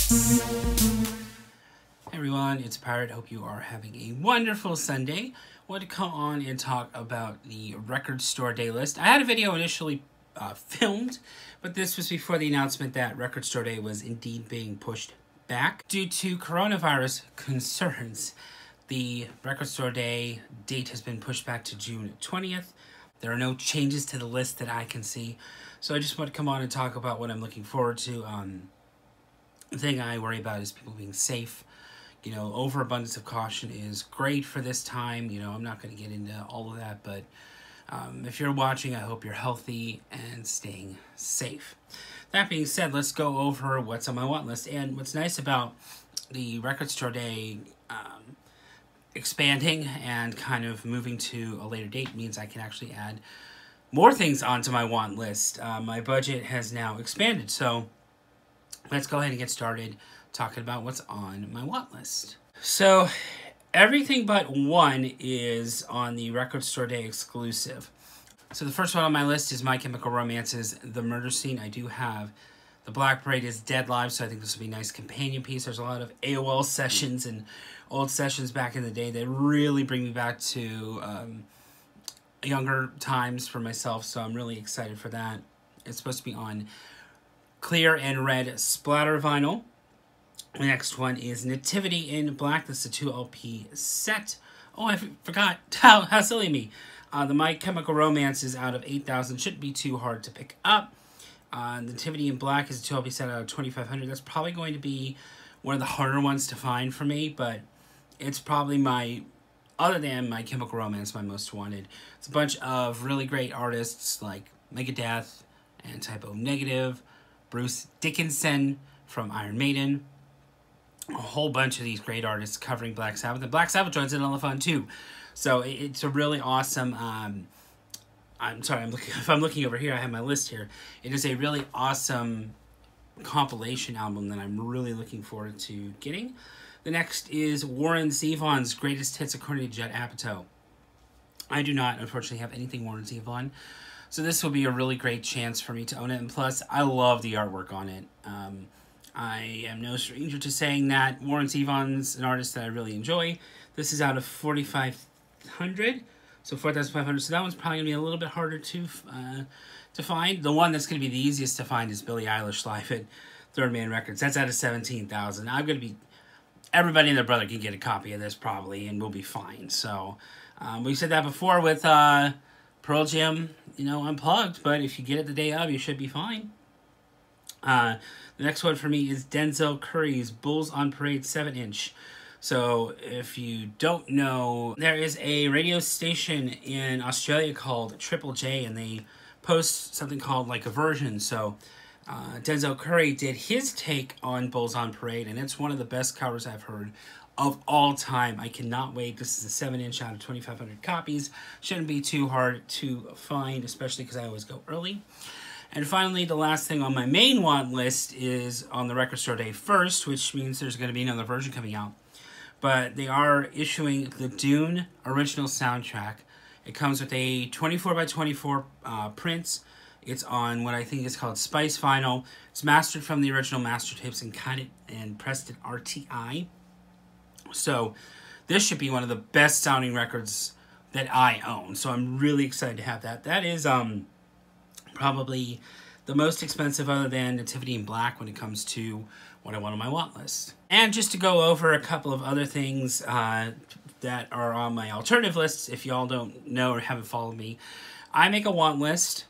Hey everyone, it's Pirate. Hope you are having a wonderful Sunday. Want to come on and talk about the record store day list. I had a video initially filmed, but this was before the announcement that record store day was indeed being pushed back. Due to coronavirus concerns, the record store day date has been pushed back to June 20th. There are no changes to the list that I can see, so I just want to come on and talk about what I'm looking forward to. The thing I worry about is people being safe. You know, overabundance of caution is great for this time. You know, I'm not going to get into all of that, but if you're watching, I hope you're healthy and staying safe. That being said, let's go over what's on my want list. And what's nice about the record store day expanding and kind of moving to a later date means I can actually add more things onto my want list. My budget has now expanded, so let's go ahead and get started talking about what's on my want list. So everything but one is on the record store day exclusive. So the first one on my list is My Chemical Romance's The Murder Scene. I do have The Black Parade is Dead Live, so I think this will be a nice companion piece. There's a lot of AOL sessions and old sessions back in the day that really bring me back to younger times for myself, so I'm really excited for that. It's supposed to be on clear and red splatter vinyl. The next one is Nativity in Black. This is a 2 LP set. Oh, I forgot. How silly me. The My Chemical Romance is out of 8,000. Shouldn't be too hard to pick up. Nativity in Black is a 2 LP set out of 2,500. That's probably going to be one of the harder ones to find for me, but it's probably other than My Chemical Romance, my most wanted. It's a bunch of really great artists like Megadeth and Typo Negative, Bruce Dickinson from Iron Maiden, a whole bunch of these great artists covering Black Sabbath. And Black Sabbath joins in on the fun too. So it's a really awesome, if I'm looking over here, I have my list here. It is a really awesome compilation album that I'm really looking forward to getting. The next is Warren Zevon's Greatest Hits according to Judd Apatow. I do not, unfortunately, have anything Warren Zevon, so this will be a really great chance for me to own it. And plus, I love the artwork on it. I am no stranger to saying that Warren Zevon's an artist that I really enjoy. This is out of 4,500, so 4,500. So that one's probably going to be a little bit harder to find. The one that's going to be the easiest to find is Billie Eilish live at Third Man Records. That's out of 17,000. I'm going to be... Everybody and their brother can get a copy of this probably, and we'll be fine. So we said that before with Pearl Jam, Unplugged. But if you get it the day of, you should be fine. The next one for me is Denzel Curry's Bulls on Parade 7-inch. So if you don't know, there is a radio station in Australia called Triple J, and they post something called like a version. So Denzel Curry did his take on Bulls on Parade, and it's one of the best covers I've heard of all time. I cannot wait. This is a 7-inch out of 2,500 copies. Shouldn't be too hard to find, especially because I always go early. And finally, the last thing on my main want list is on the record store day first, which means there's going to be another version coming out. But they are issuing the Dune original soundtrack. It comes with a 24x24 print. It's on what I think is called Spice Vinyl. It's mastered from the original master tapes and cut it and pressed it RTI. So this should be one of the best sounding records that I own. So I'm really excited to have that. That is probably the most expensive other than Nativity in Black when it comes to what I want on my want list. And just to go over a couple of other things that are on my alternative lists, if y'all don't know or haven't followed me, I make a want list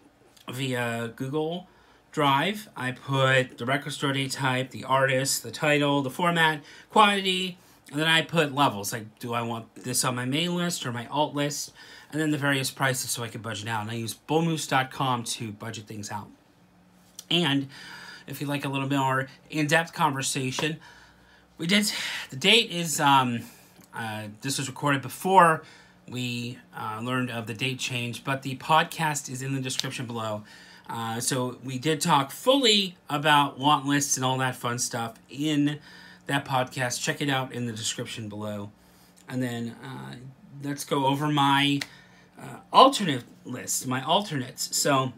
via Google Drive. I put the record store day type, the artist, the title, the format, quantity, and then I put levels. Like, do I want this on my main list or my alt list? And then the various prices so I can budget out. And I use bullmoose.com to budget things out. And if you'd like a little bit more in-depth conversation, the date is, this was recorded before we learned of the date change, but the podcast is in the description below. So we did talk fully about want lists and all that fun stuff in that podcast. Check it out in the description below. And then let's go over my alternate list, my alternates. So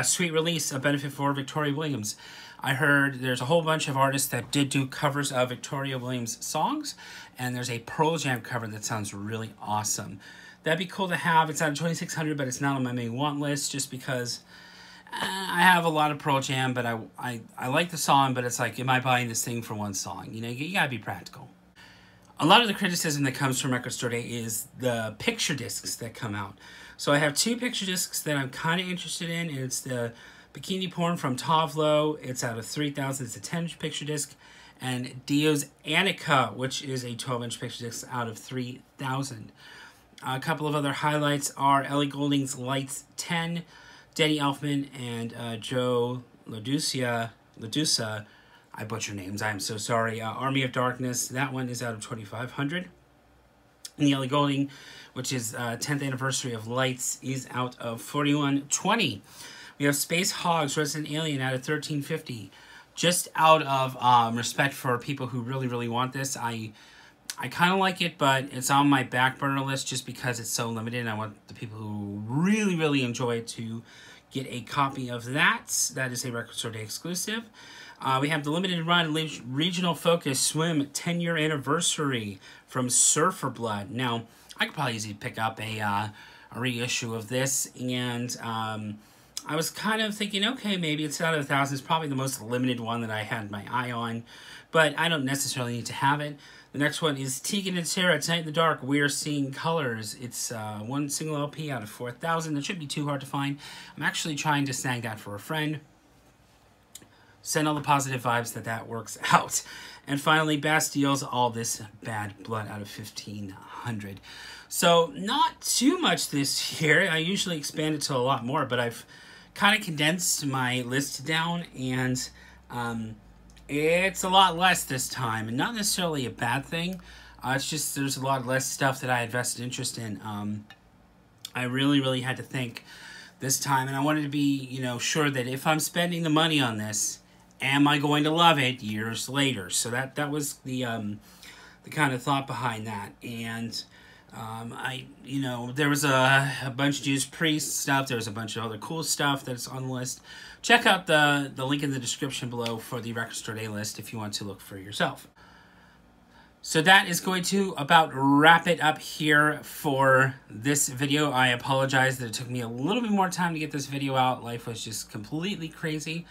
Sweet Release, a benefit for Victoria Williams. I heard there's a whole bunch of artists that did do covers of Victoria Williams songs, and there's a Pearl Jam cover that sounds really awesome. That'd be cool to have. It's out of 2600, but it's not on my main want list just because I have a lot of Pearl Jam, but I like the song, but it's like, am I buying this thing for one song? You know, you gotta be practical. A lot of the criticism that comes from Record Store Day is the picture discs that come out. So I have two picture discs that I'm kind of interested in. It's the Bikini Porn from Tovlo. It's out of 3000. It's a 10-inch picture disc. And Dio's Annika, which is a 12-inch picture disc out of 3000. A couple of other highlights are Ellie Goulding's Lights 10, Danny Elfman, and Joe LaDuca. I butcher names. I am so sorry. Army of Darkness. That one is out of 2500. And the Ellie Goulding, which is 10th anniversary of Lights, is out of 4120. We have Space Hogs, Resident Alien, out of 1350. Just out of respect for people who really, really want this, I kind of like it, but it's on my back burner list just because it's so limited. And I want the people who really, really enjoy it to get a copy of that. That is a Record Store Day exclusive. We have the limited run regional focus swim 10-year anniversary from Surfer Blood. Now, I could probably easily pick up a reissue of this, and I was kind of thinking, okay, maybe it's out of 1,000. It's probably the most limited one that I had my eye on, but I don't necessarily need to have it. The next one is Tegan and Sarah, Tonight in the Dark, We're Seeing Colors. It's one single LP out of 4,000. It shouldn't be too hard to find. I'm actually trying to snag that for a friend. Send all the positive vibes that works out. And finally, Bastille's All This Bad Blood out of 1,500. So, not too much this year. I usually expand it to a lot more, but I've kind of condensed my list down, and it's a lot less this time. And not necessarily a bad thing. It's just there's a lot less stuff that I had vested interest in. I really, really had to think this time, and I wanted to be, you know, sure that if I'm spending the money on this, am I going to love it years later? So that was the kind of thought behind that. And there was a bunch of Judas Priest stuff. There was a bunch of other cool stuff that's on the list. Check out the link in the description below for the Record Store Day list if you want to look for yourself. So that is going to about wrap it up here for this video. I apologize that it took me a little bit more time to get this video out. Life was just completely crazy.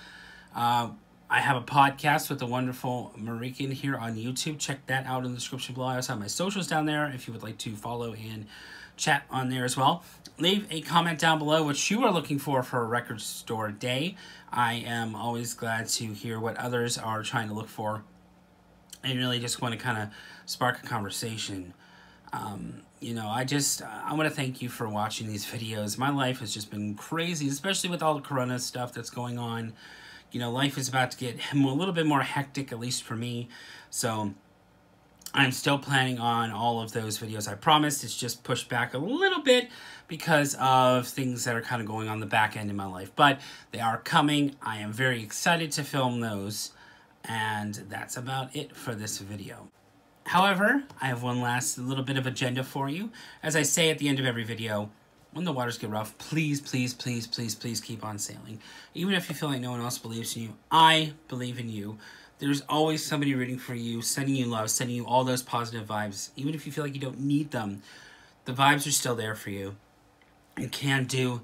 I have a podcast with the wonderful Marican here on YouTube. Check that out in the description below. I also have my socials down there if you would like to follow and chat on there as well. Leave a comment down below what you are looking for a Record Store Day. I am always glad to hear what others are trying to look for, and really just want to kind of spark a conversation. I want to thank you for watching these videos. My life has just been crazy, especially with all the Corona stuff that's going on. You know, life is about to get a little bit more hectic, at least for me. So I'm still planning on all of those videos. I promised. It's just pushed back a little bit because of things that are kind of going on the back end in my life. But they are coming. I am very excited to film those. And that's about it for this video. However, I have one last little bit of agenda for you. As I say at the end of every video, when the waters get rough, please, please, please, please, please keep on sailing. Even if you feel like no one else believes in you, I believe in you. There's always somebody rooting for you, sending you love, sending you all those positive vibes. Even if you feel like you don't need them, the vibes are still there for you. You can do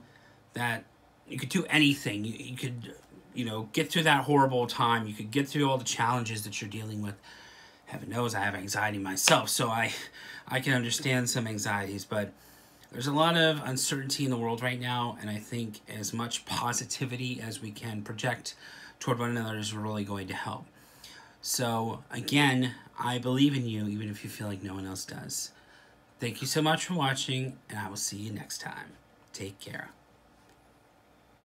that. You could do anything. You could, get through that horrible time. You could get through all the challenges that you're dealing with. Heaven knows I have anxiety myself, so I can understand some anxieties, but there's a lot of uncertainty in the world right now, and I think as much positivity as we can project toward one another is really going to help. So, again, I believe in you, even if you feel like no one else does. Thank you so much for watching, and I will see you next time. Take care.